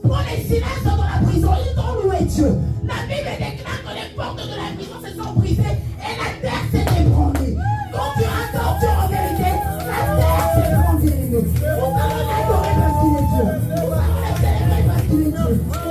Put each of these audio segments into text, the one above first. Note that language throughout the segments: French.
pour les silences dans la prison. Ils ont loué Dieu. La Bible déclare que les portes de la prison se sont brisées et la terre s'est ébranlée. Quand tu attends Dieu en vérité, la terre s'ébranle, bien-aimé. Nous allons l'adorer parce qu'il est Dieu. Nous allons le célébrer parce qu'il est Dieu.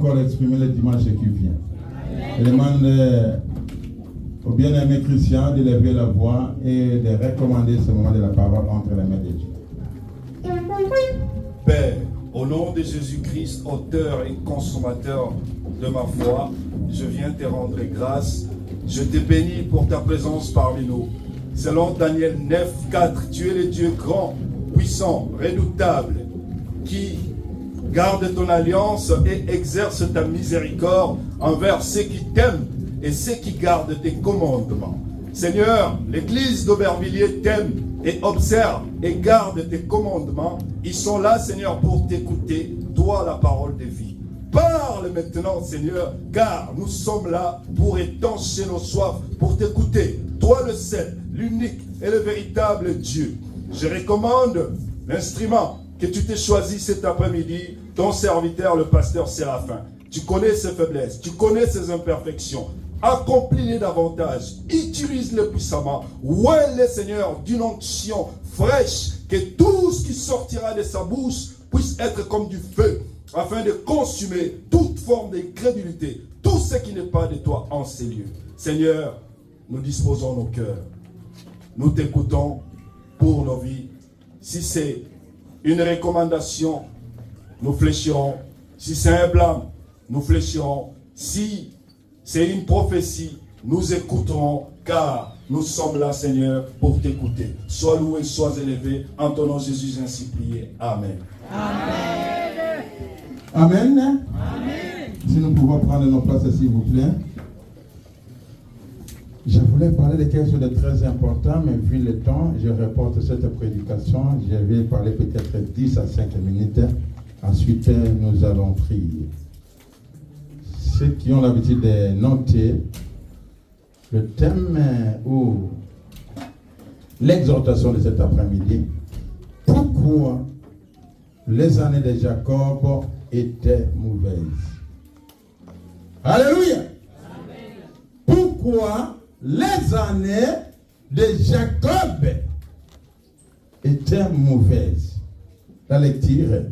encore exprimer le dimanche qui vient. Je demande au bien-aimé Christian de lever la voix et de recommander ce moment de la parole entre les mains de Dieu. Père, au nom de Jésus-Christ, auteur et consommateur de ma foi, je viens te rendre grâce. Je te bénis pour ta présence parmi nous. Selon Daniel 9, 4, tu es le Dieu grand, puissant, redoutable, qui garde ton alliance et exerce ta miséricorde envers ceux qui t'aiment et ceux qui gardent tes commandements. Seigneur, l'église d'Aubervilliers t'aime et observe et garde tes commandements. Ils sont là, Seigneur, pour t'écouter, toi la parole de vie. Parle maintenant, Seigneur, car nous sommes là pour étancher nos soifs, pour t'écouter. Toi le seul, l'unique et le véritable Dieu. Je recommande l'instrument que tu t'es choisi cet après-midi, ton serviteur, le pasteur Séraphin. Tu connais ses faiblesses, tu connais ses imperfections. Accomplis-les davantage, utilise-les puissamment. Ouais, Seigneur, d'une onction fraîche, que tout ce qui sortira de sa bouche puisse être comme du feu, afin de consumer toute forme d'incrédulité, tout ce qui n'est pas de toi en ces lieux. Seigneur, nous disposons nos cœurs. Nous t'écoutons pour nos vies. Si c'est une recommandation, nous fléchirons. Si c'est un blâme, nous fléchirons. Si c'est une prophétie, nous écouterons, car nous sommes là, Seigneur, pour t'écouter. Sois loué, sois élevé. En ton nom, Jésus, ainsi prié. Amen. Amen. Amen. Amen. Si nous pouvons prendre nos places, s'il vous plaît. Je voulais parler de quelque chose de très important, mais vu le temps, je reporte cette prédication. Je vais parler peut-être 10 à 5 minutes. Ensuite, nous allons prier. Ceux qui ont l'habitude de noter le thème ou l'exhortation de cet après-midi, pourquoi les années de Jacob étaient mauvaises. Alléluia. Amen. Pourquoi les années de Jacob étaient mauvaises. La lecture.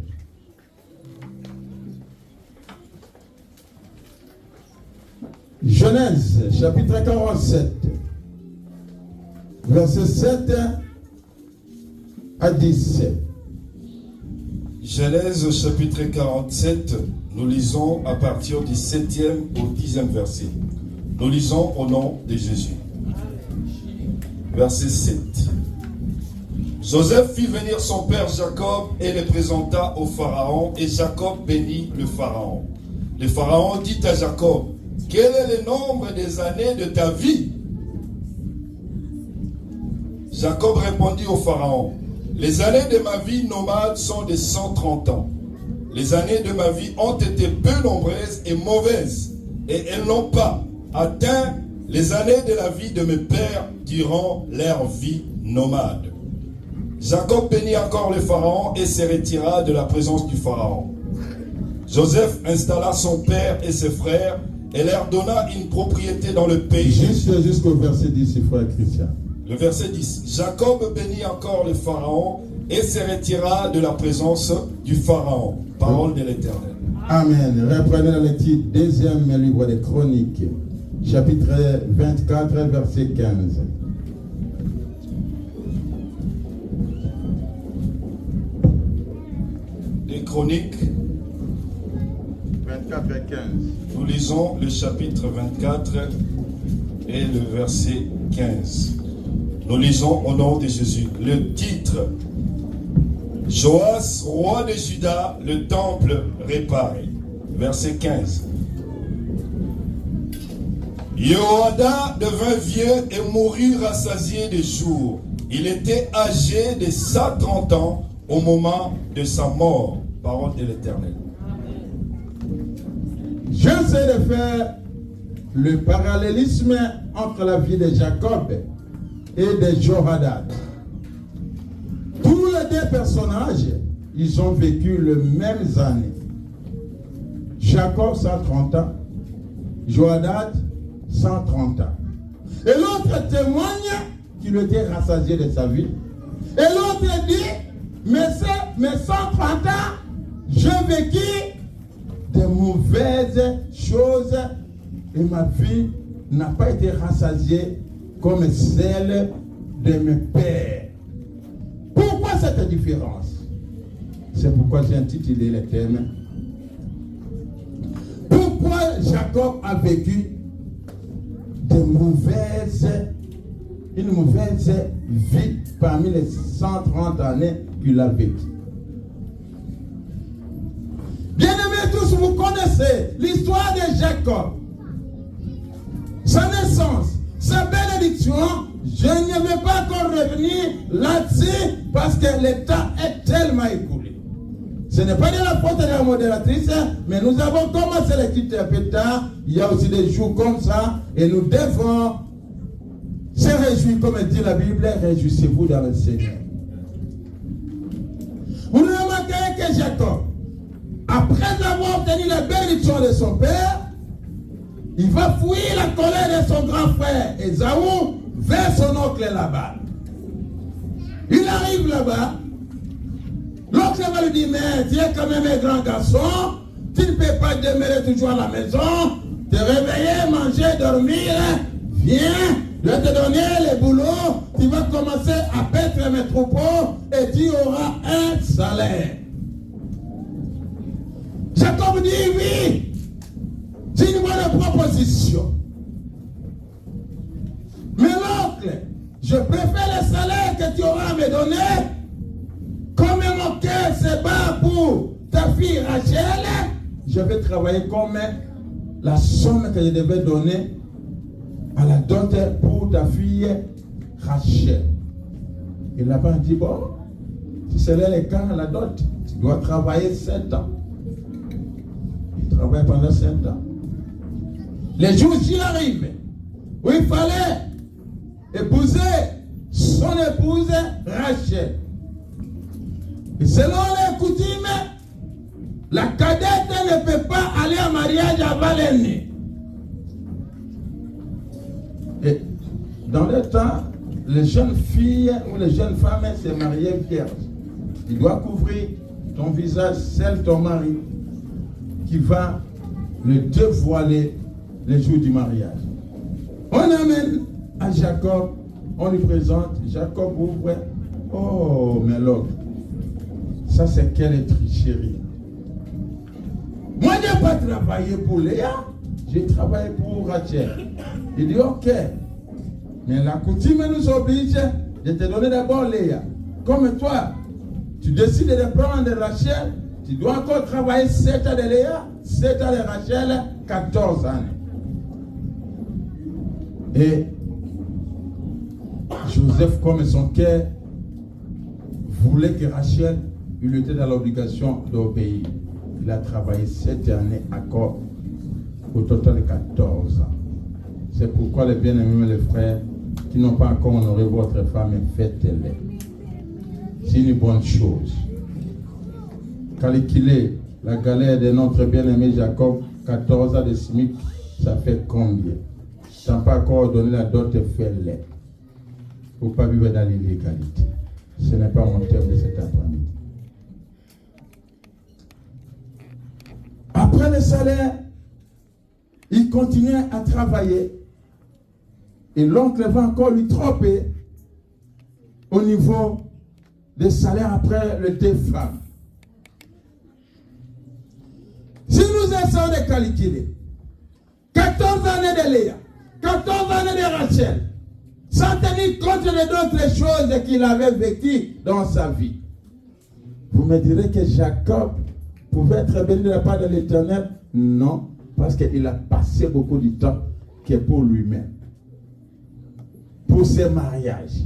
Genèse, chapitre 47, verset 7 à 10. Genèse, chapitre 47, nous lisons à partir du 7e au 10e verset. Nous lisons au nom de Jésus. Verset 7. Joseph fit venir son père Jacob et le présenta au Pharaon, et Jacob bénit le Pharaon. Le Pharaon dit à Jacob, quel est le nombre des années de ta vie? Jacob répondit au Pharaon, les années de ma vie nomade sont de 130 ans. Les années de ma vie ont été peu nombreuses et mauvaises, et elles n'ont pas atteint les années de la vie de mes pères durant leur vie nomade. Jacob bénit encore le Pharaon et se retira de la présence du Pharaon. Joseph installa son père et ses frères et leur donna une propriété dans le pays. Jusqu'au verset 10, frère Christian. Le verset 10. Jacob bénit encore le Pharaon et se retira de la présence du Pharaon. Parole de l'Éternel. Amen. Reprenez la lecture, deuxième livre des Chroniques, chapitre 24, verset 15. Les Chroniques 24 et 15. Nous lisons le chapitre 24 et le verset 15. Nous lisons au nom de Jésus. Le titre, Joas, roi de Juda, le temple réparé. Verset 15. Jehoiada devint vieux et mourut rassasié de jours. Il était âgé de 130 ans au moment de sa mort. Parole de l'Éternel. J'essaie de faire le parallélisme entre la vie de Jacob et de Jehoiada. Tous les deux personnages, ils ont vécu les mêmes années. Jacob 130 ans, Jehoiada 130 ans. Et l'autre témoigne qu'il était rassasié de sa vie. Et l'autre dit, mais 130 ans, j'ai vécu de mauvaises choses et ma vie n'a pas été rassasiée comme celle de mes pères. Pourquoi cette différence? C'est pourquoi j'ai intitulé le thème. Pourquoi Jacob a vécu une mauvaise vie parmi les 130 années qu'il a vécu. Bien-aimés tous, vous connaissez l'histoire de Jacob. Sa naissance, sa bénédiction, je ne vais pas encore revenir là-dessus parce que le temps est tellement écoulé. Ce n'est pas de la faute de la modératrice, mais nous avons commencé le titre un peu tard. Il y a aussi des jours comme ça et nous devons se réjouir, comme dit la Bible, réjouissez-vous dans le Seigneur. Vous remarquez que Jacob, après avoir obtenu la bénédiction de son père, il va fuir la colère de son grand frère Ésaü vers son oncle là-bas. Il arrive là-bas. L'oncle va lui dire, mais tu es quand même un grand garçon, tu ne peux pas demeurer toujours à la maison, te réveiller, manger, dormir, viens, je vais te donner le boulot, tu vas commencer à paître mes troupeaux et tu auras un salaire. Jacob dit oui, c'est une bonne proposition. Mais l'oncle, je préfère le salaire que tu auras à me donner. Comme mon cœur se bat pour ta fille Rachel, je vais travailler comme la somme que je devais donner à la dot pour ta fille Rachel. Et là-bas, il dit, bon, si c'est le cas à la dot, tu dois travailler 7 ans. Il travaille pendant 7 ans. Les jours qui arrivent, où il fallait épouser son épouse Rachel. Et selon les coutumes, la cadette ne peut pas aller en mariage avant l'aînée. Et dans le temps, les jeunes filles ou les jeunes femmes se mariaient vierges. Tu dois couvrir ton visage, celle de ton mari, qui va le dévoiler le jour du mariage. On amène à Jacob, on lui présente, Jacob ouvre. Oh, mais l'autre. Ça, c'est quelle tricherie. Moi, je n'ai pas travaillé pour Léa, j'ai travaillé pour Rachel. Il dit, ok, mais la coutume nous oblige de te donner d'abord Léa. Comme toi, tu décides de prendre Rachel, tu dois encore travailler 7 ans de Léa, 7 ans de Rachel, 14 années. Et Joseph, comme son cœur, voulait que Rachel, il était dans l'obligation d'obéir. Il a travaillé 7 années encore, au total de 14 ans. C'est pourquoi les bien-aimés, les frères, qui n'ont pas encore honoré votre femme, faites-les. C'est une bonne chose. Calculez la galère de notre bien-aimé Jacob, 14 ans de SMIC, ça fait combien? Tu n'as pas encore donné la dot, fais-les. Il ne faut pas vivre dans l'illégalité. Ce n'est pas mon thème de cet après-midi. Après le salaire, il continuait à travailler. Et l'oncle va encore lui tromper au niveau des salaires après le 2 femmes. Si nous essayons de calculer 14 années de Léa, 14 années de Rachel, sans tenir compte de d'autres choses qu'il avait vécues dans sa vie, vous me direz que Jacob pouvait être béni de la part de l'Éternel? Non, parce qu'il a passé beaucoup de temps que pour lui-même, pour ses mariages.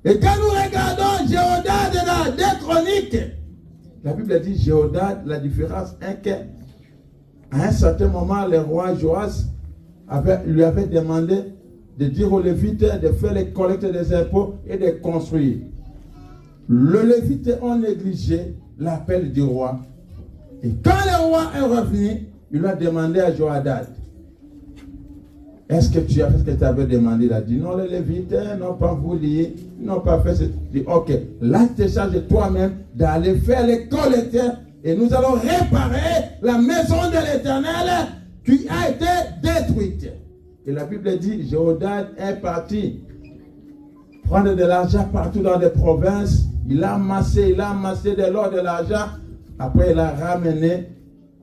Et quand nous regardons Jéhonadab dans 2 Chroniques, la Bible dit Jéhonadab, la différence est qu'à un certain moment, le roi Joas lui avait demandé de dire aux Lévites de faire les collectes des impôts et de construire. Le Lévite a négligé l'appel du roi. Et quand le roi est revenu, il a demandé à Jéhonadab, est-ce que tu as fait ce que tu avais demandé? Il a dit, non, les Lévites n'ont pas voulu, ils n'ont pas fait ce. Il dit, ok, là tu te charges toi-même d'aller faire les collectes Et nous allons réparer la maison de l'Éternel qui a été détruite. Et la Bible dit, Jéhoshaphat est parti prendre de l'argent partout dans les provinces. Il a amassé de l'or, de l'argent. Après, il a ramené.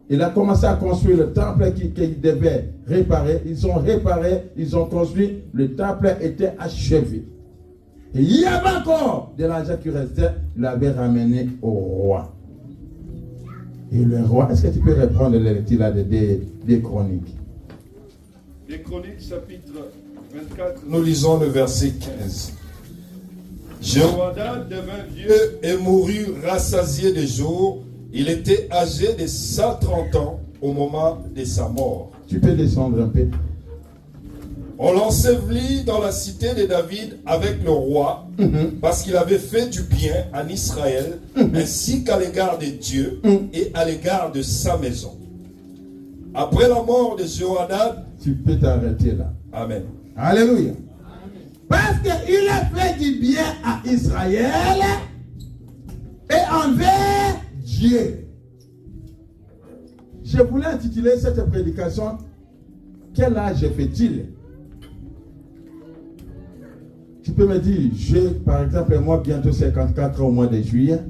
Il a commencé à construire le temple qu'il devait réparer. Ils ont réparé, ils ont construit. Le temple était achevé. Et il y avait encore de l'argent qui restait. Il l'avait ramené au roi. Et le roi, est-ce que tu peux reprendre le lecture là des Chroniques? Les Chroniques, chapitre 24, nous lisons le verset 15. Jéhoshaphat devint vieux et mourut rassasié de jours. Il était âgé de 130 ans au moment de sa mort. Tu peux descendre un peu. On l'ensevelit dans la cité de David avec le roi, parce qu'il avait fait du bien en Israël, ainsi qu'à l'égard de Dieu et à l'égard de sa maison. Après la mort de Jéhoshaphat, tu peux t'arrêter là. Amen. Alléluia. Parce qu'il a fait du bien à Israël et envers Dieu. Je voulais intituler cette prédication « Quel âge fait-il » Tu peux me dire, j'ai par exemple moi bientôt 54 ans au mois de juillet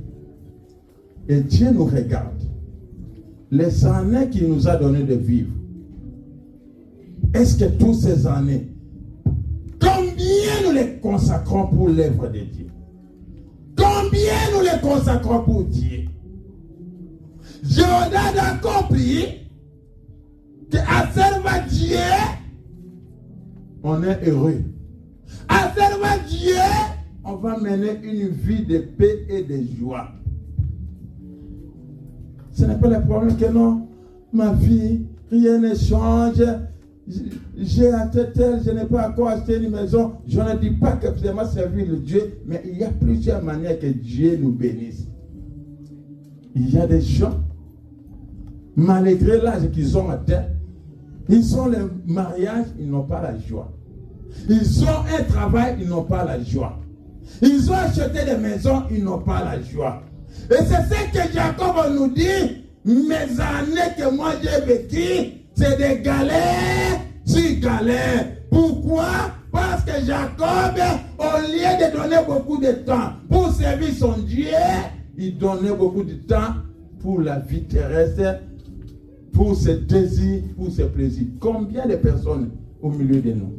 et Dieu nous regarde. Les années qu'il nous a donné de vivre, est-ce que toutes ces années, combien nous les consacrons pour l'œuvre de Dieu? Combien nous les consacrons pour Dieu? Jéhoshaphat a compris qu'à servir Dieu, on est heureux. À servir Dieu, on va mener une vie de paix et de joie. Ce n'est pas le problème que non, ma vie, rien ne change. J'ai acheté tel, je n'ai pas encore acheté une maison. Je ne dis pas que c'est moi servir le Dieu, mais il y a plusieurs manières que Dieu nous bénisse. Il y a des gens, malgré l'âge qu'ils ont atteint, ils ont le mariage, ils n'ont pas la joie. Ils ont un travail, ils n'ont pas la joie. Ils ont acheté des maisons, ils n'ont pas la joie. Et c'est ce que Jacob nous dit. Mes années que moi j'ai vécues, c'est des galères sur galères. Pourquoi? Parce que Jacob, au lieu de donner beaucoup de temps pour servir son Dieu, il donnait beaucoup de temps pour la vie terrestre, pour ses désirs, pour ses plaisirs. Combien de personnes au milieu de nous?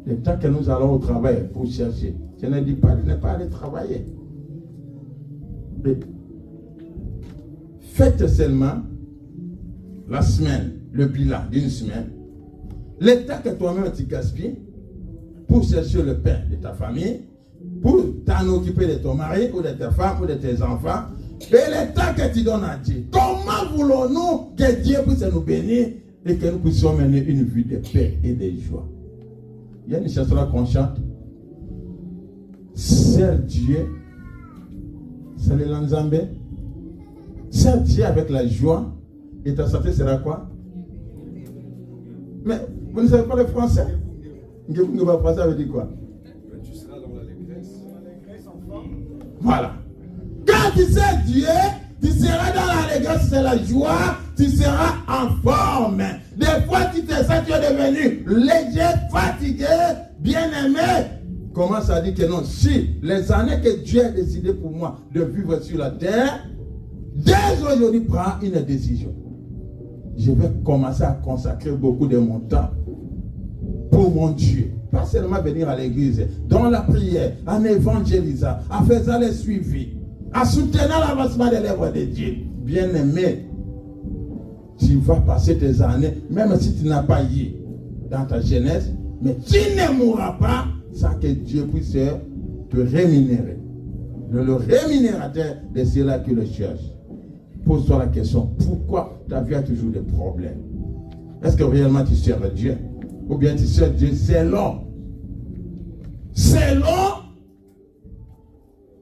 Le temps que nous allons au travail pour chercher, je ne dis pas de ne pas aller travailler. Mais faites seulement la semaine, le bilan d'une semaine, le temps que toi-même tu gaspilles pour chercher le pain de ta famille, pour t'en occuper de ton mari ou de ta femme ou de tes enfants, et le temps que tu donnes à Dieu. Comment voulons-nous que Dieu puisse nous bénir et que nous puissions mener une vie de paix et de joie? Il y a une chanson là qu'on chante. Sers Dieu. C'est le Lanzambe. Sers Dieu avec la joie. Et ta santé sera quoi? Mais vous ne savez pas le français? Ça veut dire quoi? Tu seras dans l'allégresse. Voilà. Quand tu sers Dieu, tu seras dans l'allégresse, c'est la joie, tu seras en forme. Des fois, tu te sens, tu es devenu léger, fatigué, bien-aimé. Commence à dire que non, si les années que Dieu a décidé pour moi de vivre sur la terre, dès aujourd'hui, prends une décision. Je vais commencer à consacrer beaucoup de mon temps pour mon Dieu. Pas seulement venir à l'église, dans la prière, en évangélisant, en faisant les suivis, en soutenant l'avancement de l'œuvre de Dieu. Bien-aimé, tu vas passer tes années, même si tu n'as pas eu dans ta jeunesse, mais tu ne mourras pas sans que Dieu puisse te rémunérer. Le rémunérateur de ceux-là qui le cherchent. Pose-toi la question, pourquoi ta vie a toujours des problèmes? Est-ce que réellement tu sers Dieu? Ou bien tu sers Dieu selon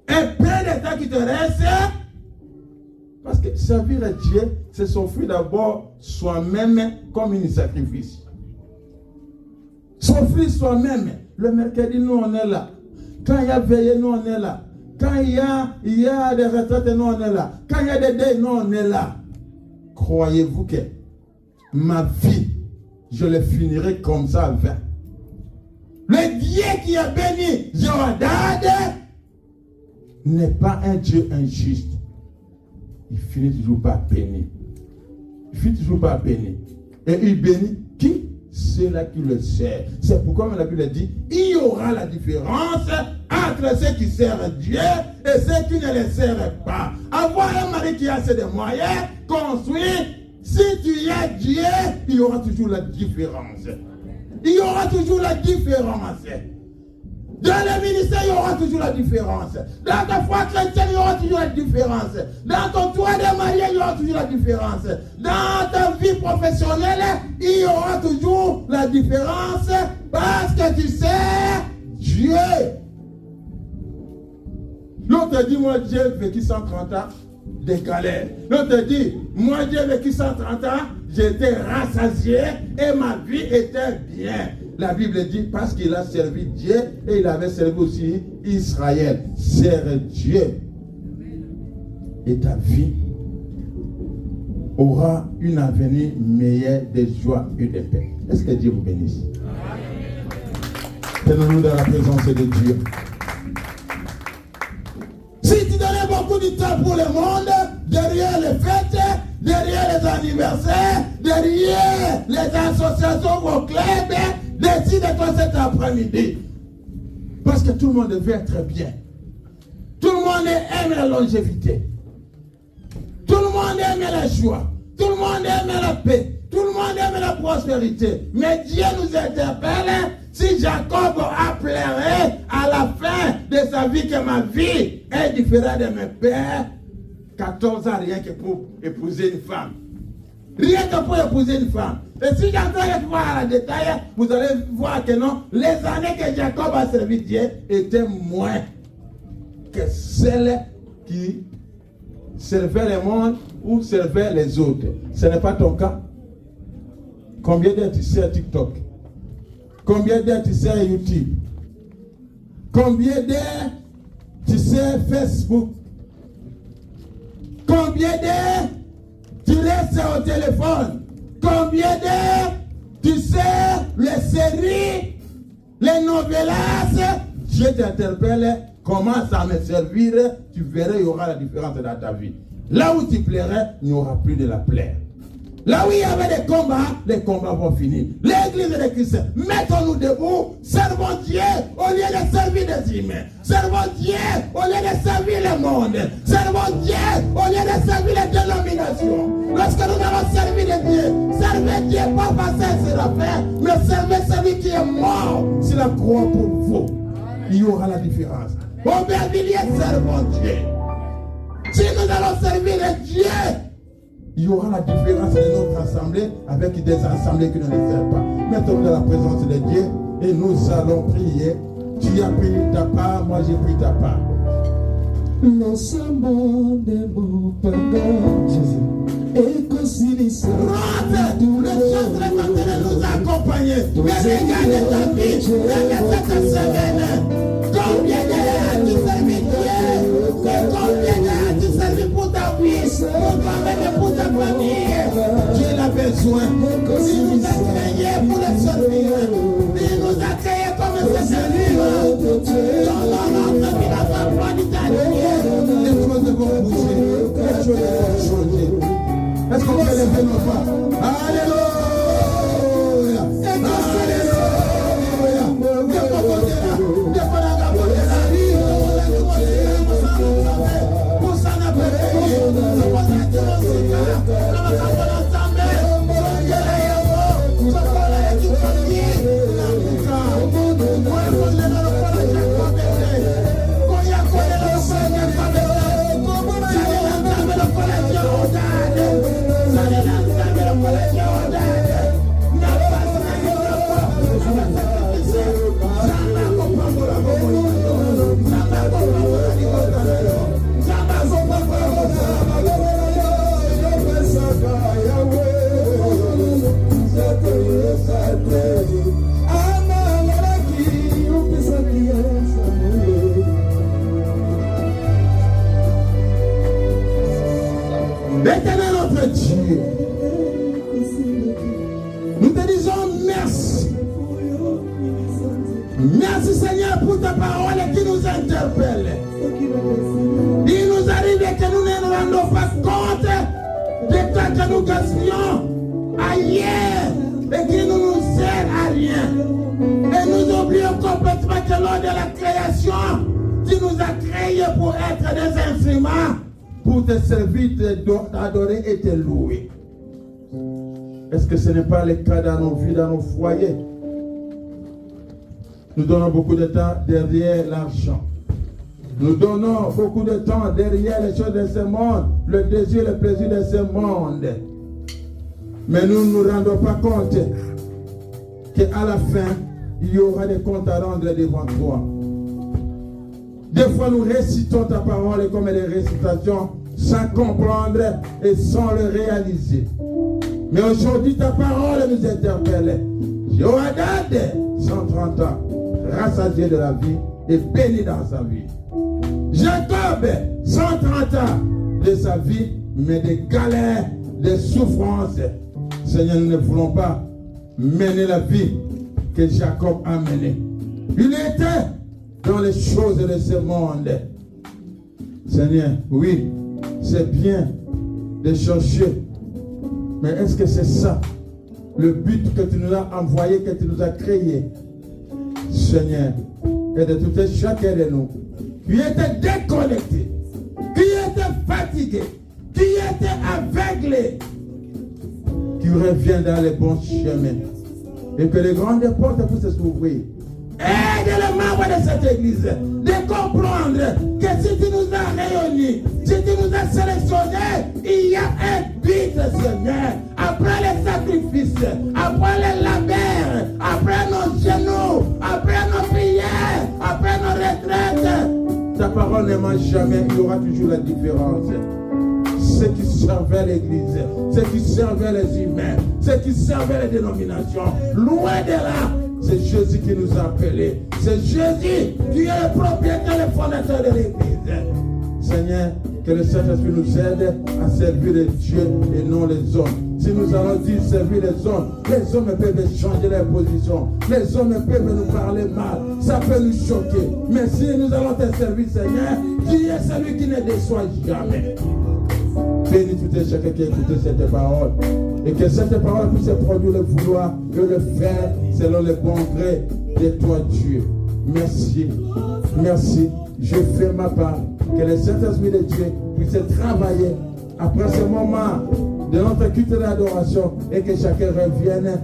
un peu de temps qui te reste? Parce que servir à Dieu, c'est s'offrir d'abord soi-même comme un sacrifice. S'offrir soi-même. Le mercredi, nous on est là. Quand il y a veillé, nous on est là. Quand il y a des retraites, non, on est là. Quand il y a des deuils, non, on est là. Croyez-vous que ma vie, je le finirai comme ça à 20. Le Dieu qui a béni Jordan n'est pas un Dieu injuste. Il finit toujours par bénir. Il finit toujours par bénir. Et il bénit qui? Ceux-là qui le sert. C'est pourquoi la Bible dit, il y aura la différence entre ceux qui servent Dieu et ceux qui ne le servent pas. Avoir un mari qui a assez de moyens, construire, si tu es Dieu, il y aura toujours la différence. Il y aura toujours la différence. Dans le ministère, il y aura toujours la différence. Dans ta foi chrétienne, il y aura toujours la différence. Dans ton toit de marié, il y aura toujours la différence. Dans ta vie professionnelle, il y aura toujours la différence parce que tu sais Dieu. L'autre dit, moi, j'ai vécu 130 ans de galère. L'autre dit, moi, j'ai vécu 130 ans, j'étais rassasié et ma vie était bien. La Bible dit, parce qu'il a servi Dieu et il avait servi aussi Israël. Serve Dieu. Et ta vie aura une avenir meilleure de joie et de paix. Est-ce que Dieu vous bénisse? Tenons-nous dans la présence de Dieu. Si tu donnais beaucoup de temps pour le monde, derrière les fêtes, derrière les anniversaires, derrière les associations, vos clubs, décide-toi cet après-midi. Parce que tout le monde veut être bien. Tout le monde aime la longévité. Tout le monde aime la joie. Tout le monde aime la paix. Tout le monde aime la prospérité. Mais Dieu nous interpelle. Si Jacob a pleuré à la fin de sa vie que ma vie est différente de mes pères, 14 ans rien que pour épouser une femme. Rien que pour épouser une femme. Et si j'entends voir le détail, vous allez voir que non, les années que Jacob a servi Dieu étaient moins que celles qui servaient le monde ou servaient les autres. Ce n'est pas ton cas. Combien d'heures tu sais TikTok? Combien d'heures tu sais YouTube? Combien d'heures tu sais Facebook? Combien d'heures tu restes au téléphone? Combien d'heures tu sais les séries, les novellas? Dieu t'interpelle, commence à me servir, tu verras, il y aura la différence dans ta vie. Là où tu plairais, il n'y aura plus de la plaie. Là où il y avait des combats, les combats vont finir. L'église des chrétiens, mettons-nous debout, servons Dieu au lieu de servir des humains. Servons Dieu au lieu de servir le monde. Servons Dieu au lieu de servir les dénominations. Lorsque nous allons servir Dieu, servez Dieu pas parce que c'est la paix, mais servez celui qui est mort sur la croix pour vous. Il y aura la différence. Aubervilliers, servons Dieu. Si nous allons servir Dieu, il y aura la différence de notre assemblée avec des assemblées qui ne le servent pas. Mettons-nous dans la présence de Dieu et nous allons prier. Tu as pris ta part, moi j'ai pris ta part. L'ensemble des mots pardon, Jésus, et conciliation. Rentre, le chant de l'évangile nous accompagner. Mais regarde ta vie, regarde cette semaine. Combien d'heures tu servis Dieu? Combien d'heures tu servis pour ta vie, pour toi-même et pour ta famille? Dieu a besoin. Il nous a créés pour le servir. Il nous a créés comme ses serviteurs. Dans l'ordre de la foi d'Italie, les choses vont bouger. Les choses vont changer. Est-ce qu'on peut lever nos voix? Alléluia! Nous te disons merci. Merci Seigneur pour ta parole qui nous interpelle. Il nous arrive que nous ne nous rendons pas compte de temps que nous gaspillons ailleurs et qui ne nous sert à rien. Et nous oublions complètement que lors de la création, tu nous as créés pour être des instruments, pour te servir, t'adorer et te louer. Est-ce que ce n'est pas le cas dans nos vies, dans nos foyers? Nous donnons beaucoup de temps derrière l'argent. Nous donnons beaucoup de temps derrière les choses de ce monde, le désir, le plaisir de ce monde. Mais nous ne nous rendons pas compte qu'à la fin, il y aura des comptes à rendre devant toi. Des fois, nous récitons ta parole comme des récitations sans comprendre et sans le réaliser. Mais aujourd'hui, ta parole nous interpelle. Joadad, 130 ans, rassasié de la vie et béni dans sa vie. Jacob, 130 ans de sa vie, mais des galères, des souffrances. Seigneur, nous ne voulons pas mener la vie que Jacob a menée. Il était dans les choses de ce monde. Seigneur, oui, c'est bien de chercher. Mais est-ce que c'est ça le but que tu nous as envoyé, que tu nous as créé? Seigneur, et de tout chacun de nous qui était déconnecté, qui était fatigué, qui était aveuglé, qui revient dans les bons chemins et que les grandes portes puissent s'ouvrir. Aide les membres de cette église de comprendre que si tu nous as réunis, si tu nous as sélectionnés, il y a un but, Seigneur. Après les sacrifices, après les labeurs, après nos genoux, après nos prières, après nos retraites, ta parole ne mange jamais, il y aura toujours la différence. Ceux qui servaient l'église, ceux qui servaient les humains, ceux qui servaient les dénominations, loin de là, c'est Jésus qui nous a appelés. C'est Jésus qui est le propriétaire, le fondateur de l'église. Seigneur, que le Saint-Esprit nous aide à servir les dieux et non les hommes. Si nous allons dire servir les hommes peuvent changer leur position. Les hommes peuvent nous parler mal. Ça peut nous choquer. Mais si nous allons te servir, Seigneur, tu es celui qui ne déçoit jamais. Bénis tout et chacun qui a écouté cette parole. Et que cette parole puisse produire le vouloir et le faire selon le bon gré de toi, Dieu. Merci. Merci. Je fais ma part. Que le Saint-Esprit de Dieu puisse travailler après ce moment de notre culte d'adoration et que chacun revienne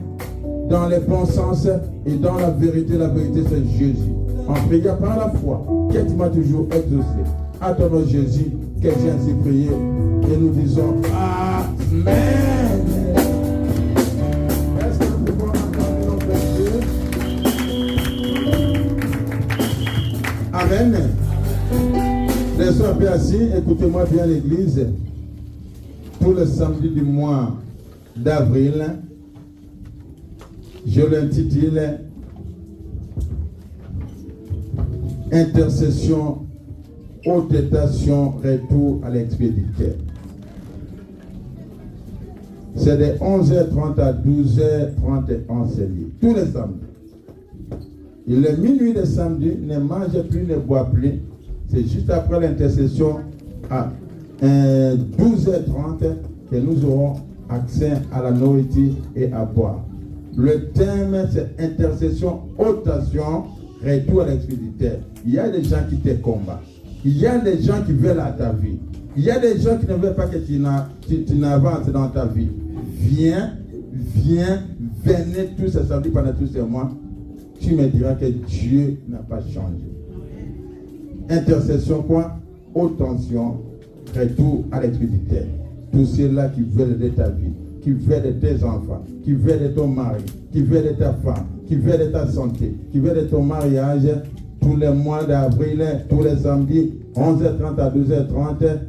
dans le bon sens et dans la vérité. La vérité, c'est Jésus. En priant par la foi, que tu m'as toujours exaucé. À ton nom, Jésus, que j'ai ainsi prié. Et nous disons Amen. Est-ce que nous pouvons entendre notre Dieu? Amen. Restons un peu assis, écoutez-moi bien l'église. Pour le samedi du mois d'avril, je l'intitule Intercession, haute tentation, retour à l'expéditeur. C'est de 11h30 à 12h30 enseigné, tous les samedis. Et le minuit de samedi, ne mange plus, ne boit plus. C'est juste après l'intercession à 12h30 que nous aurons accès à la nourriture et à boire. Le thème, c'est intercession, haute tentation, retour à l'expéditeur. Il y a des gens qui te combattent. Il y a des gens qui veulent à ta vie. Il y a des gens qui ne veulent pas que tu n'avances dans ta vie. Viens, venez tous ces samedis pendant tous ces mois. Tu me diras que Dieu n'a pas changé. Intercession quoi? Haute tension, retour à l'expéditeur. Tous ceux-là qui veulent de ta vie, qui veulent de tes enfants, qui veulent de ton mari, qui veulent de ta femme, qui veulent de ta santé, qui veulent de ton mariage, tous les mois d'avril, tous les samedis, 11h30 à 12h30,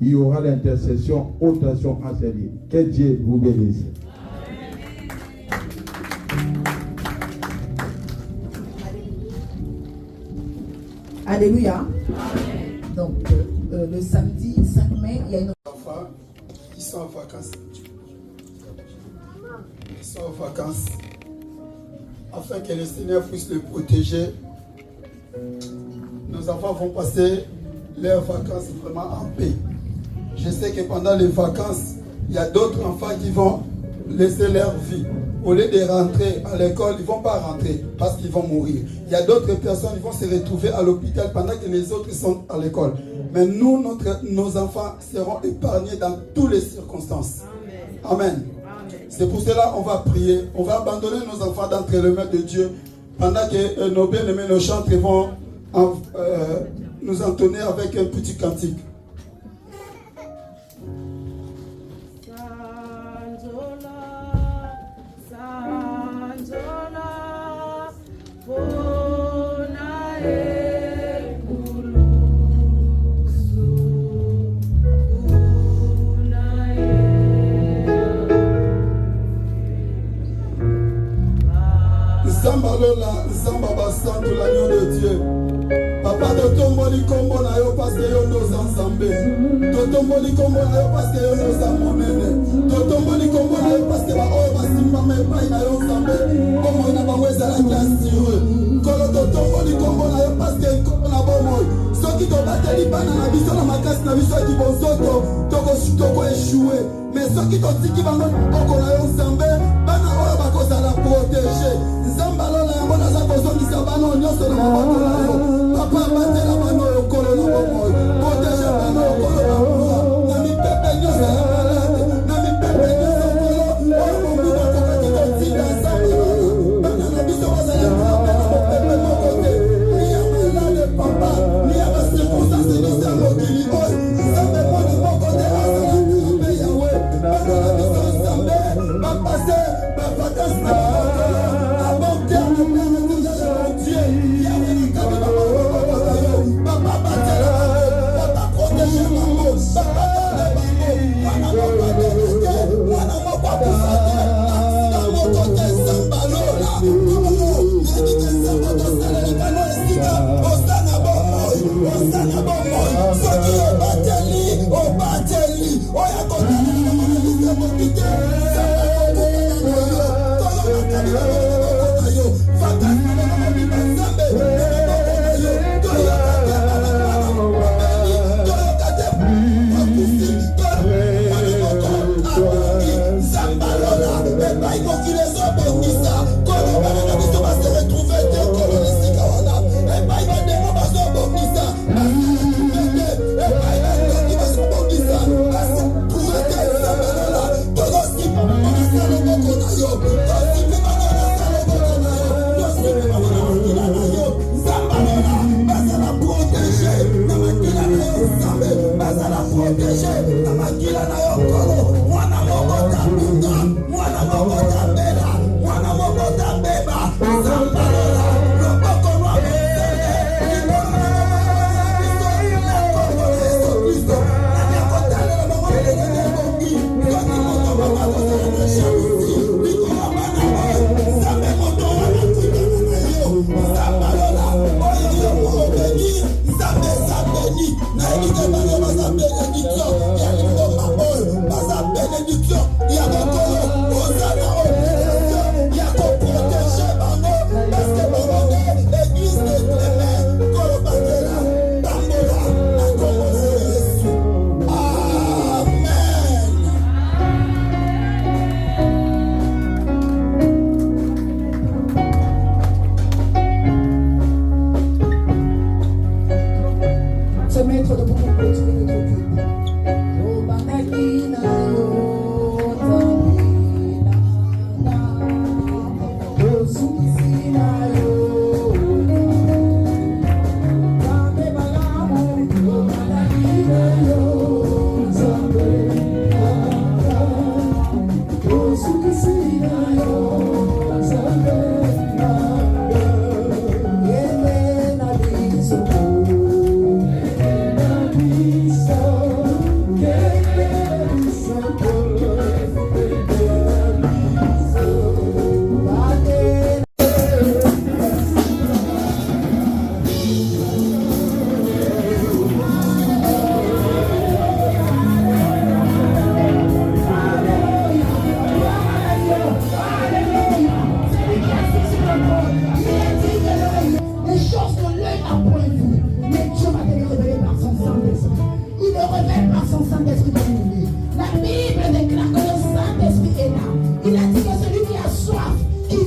il y aura l'intercession, haute tension enseignée. Que Dieu vous bénisse. Alléluia. Donc, le samedi 5 mai, il y a une... Enfants qui sont en vacances. qui sont en vacances, afin que le Seigneur puisse les protéger. Nos enfants vont passer leurs vacances vraiment en paix. Je sais que pendant les vacances, il y a d'autres enfants qui vont laisser leur vie. Au lieu de rentrer à l'école, ils ne vont pas rentrer parce qu'ils vont mourir. Il y a d'autres personnes qui vont se retrouver à l'hôpital pendant que les autres sont à l'école. Mais nous, nos enfants seront épargnés dans toutes les circonstances. Amen. C'est pour cela qu'on va prier. On va abandonner nos enfants d'entre les mains de Dieu pendant que nos bien-aimés, nos chantres vont nous entonner avec un petit cantique. Zambalola, Zambaba Santo, l'agneau de Dieu. Papa, totomboli kombo na yo parce que yo nos ensemble. Totomboli kombo na yo parce que yo nos amonene. Totomboli kombo na yo parce que ba oyo basimba me pai na yo ensemble. Kombo na bango ezala kiasirwe. Kolo totomboli kombo na yo parce que kombo na bomoy. Soki tobateli bana na biso na makasi na biso ki bonsoto, toko échouer. Mais soki totiki bango oko na yo ensemble, bana oyo bakozala protéger. Zambalola yango naza kozongisa bana nyonso na maboko na yo. Papa batela bana oyo kolo na bomoy. Protéger bana oyo kolo na bomoy. Na mipepe nyonso ya malade, na mipepe nyonso kolo. Oyo mobu bakokaki kotinda Zambalola. Bana na biso bazala krape na mopepe moko te. Ni ya malade papa, ni ya bacirconstance nyonso ya mokili oyo. Nzambe moni moko te azala krape yawe. Bana na biso Nzambe bapase bavakansi na bakokolo.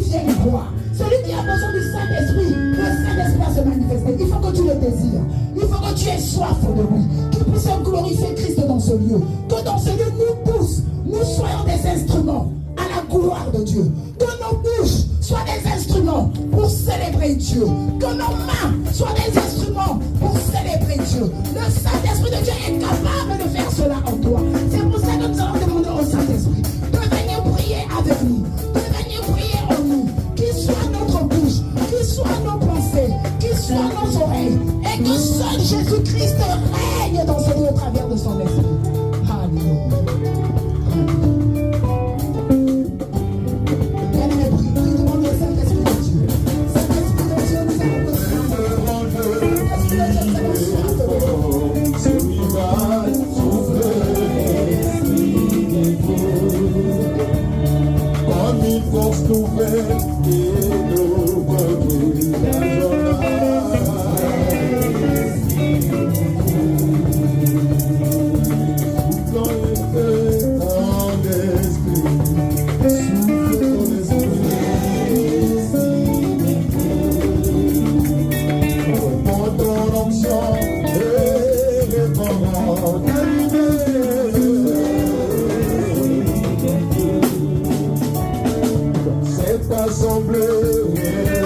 vient croire. Celui qui a besoin du Saint-Esprit, le Saint-Esprit va se manifester. Il faut que tu le désires. Il faut que tu aies soif de lui. Qu'il puisse glorifier Christ dans ce lieu. Que dans ce lieu, nous tous, nous soyons des instruments à la gloire de Dieu. Que nos bouches soient des instruments pour célébrer Dieu. Que nos mains soient des instruments pour célébrer Dieu. Le Saint-Esprit de Dieu est capable de faire cela en toi. C'est pour ça que nous allons demander au Saint-Esprit de venir prier avec nous, de venir prier en nous, qu'il soit notre bouche, qu'il soit nos pensées, qu'il soit nos oreilles, et que seul Jésus-Christ règne dans ce lieu au travers de son esprit. Alléluia. Bien-aimé, prie devant le Saint-Esprit de Dieu. Saint-Esprit de Dieu, nous avons besoin. Saint-Esprit de Dieu, nous avons soif de lui. Comme une force nouvelle et nous conduit la assemblée.